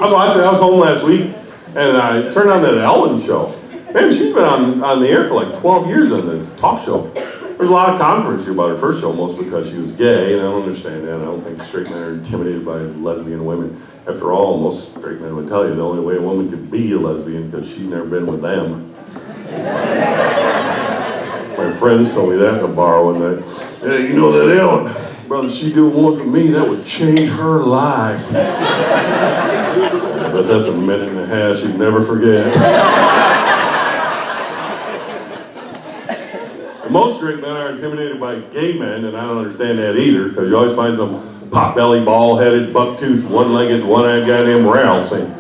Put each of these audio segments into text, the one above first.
I was home last week, and I turned on that Ellen show. Man, she's been on the air for like 12 years on this talk show. There's a lot of controversy about her first show, mostly because she was gay, and I don't understand that. I don't think straight men are intimidated by lesbian women. After all, most straight men would tell you the only way a woman could be a lesbian because she's never been with them. My friends told me that in a bar one night. Yeah, you know that Ellen, brother, she did one for me, that would change her life. But that's a minute and a half she'd never forget. Most straight men are intimidated by gay men, and I don't understand that either, because you always find some pot-bellied, bald-headed, buck-toothed, one-legged, one-eyed guy named Ralph saying,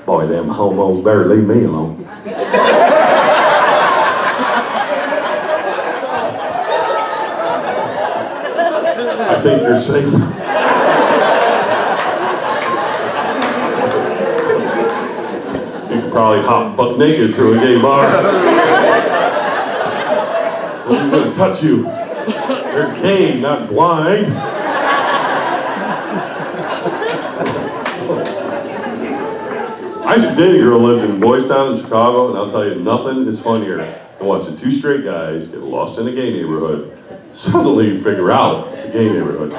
boy, them homos better leave me alone. I think you're safe. You could probably hop buck naked through a gay bar. Who's gonna touch you? You're gay, not blind. I used to date a girl who lived in Boys Town in Chicago, and I'll tell you, nothing is funnier than watching two straight guys get lost in a gay neighborhood. Suddenly you figure out it's a gay neighborhood.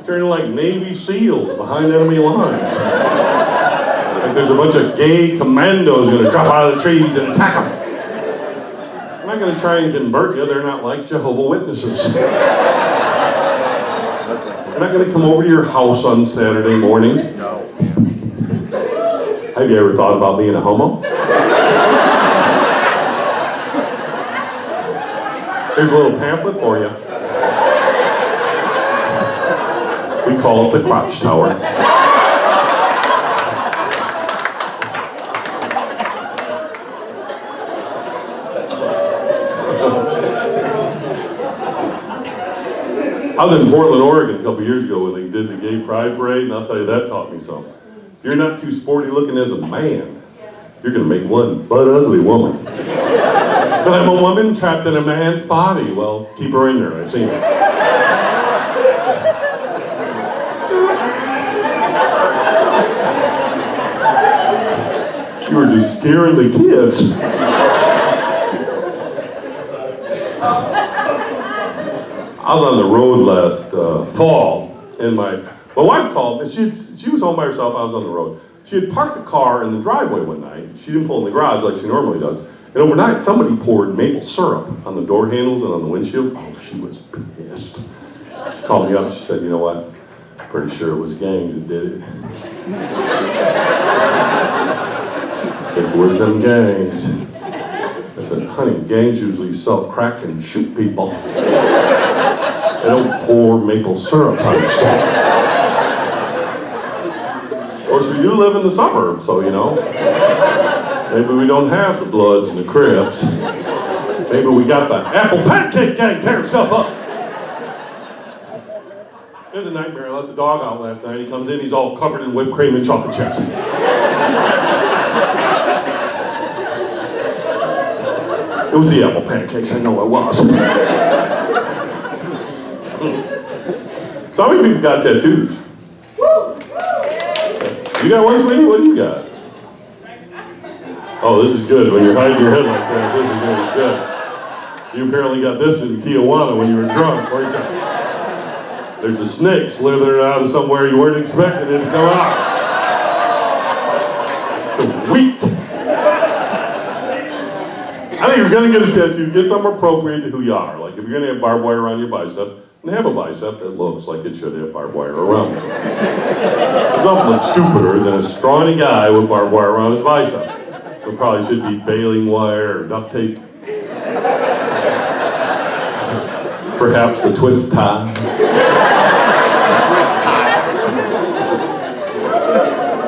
Turning like Navy SEALs behind enemy lines. Like there's a bunch of gay commandos gonna drop out of the trees and attack them. I'm not gonna try and convert you, they're not like Jehovah's Witnesses. They're not gonna come over to your house on Saturday morning. No. Have you ever thought about being a homo? Here's a little pamphlet for you. We call it the crotch tower. I was in Portland, Oregon a couple years ago when they did the gay pride parade, and I'll tell you, that taught me something. If you're not too sporty looking as a man, you're gonna make one butt ugly woman. But I'm a woman trapped in a man's body. Well, keep her in there, I've seen it. You were just scaring the kids. I was on the road last fall, and my wife called, and she was home by herself, I was on the road. She had parked the car in the driveway one night. She didn't pull in the garage like she normally does. And overnight, somebody poured maple syrup on the door handles and on the windshield. Oh, she was pissed. She called me up, she said, you know what? Pretty sure it was gangs that did it. It was them gangs. I said, honey, gangs usually sell crack and shoot people. They don't pour maple syrup on stuff. Of course, we do live in the suburbs, so you know. Maybe we don't have the Bloods and the Crips. Maybe we got the apple pancake gang tear himself up. It was a nightmare. I let the dog out last night. He comes in, he's all covered in whipped cream and chocolate chips. It was the apple pancakes, I know it was. So many people got tattoos. You got one, sweetie? What do you got? Oh, this is good. When you're hiding your head like that, this is really good. You apparently got this in Tijuana when you were drunk, weren't you? There's a snake slithering out of somewhere you weren't expecting it to come out. Sweet. I think if you're gonna get a tattoo, get something appropriate to who you are. Like if you're gonna have barbed wire around your bicep, then have a bicep that looks like it should have barbed wire around it. There's nothing looks stupider than a scrawny guy with barbed wire around his bicep. It probably should be baling wire or duct tape. Perhaps a twist tie.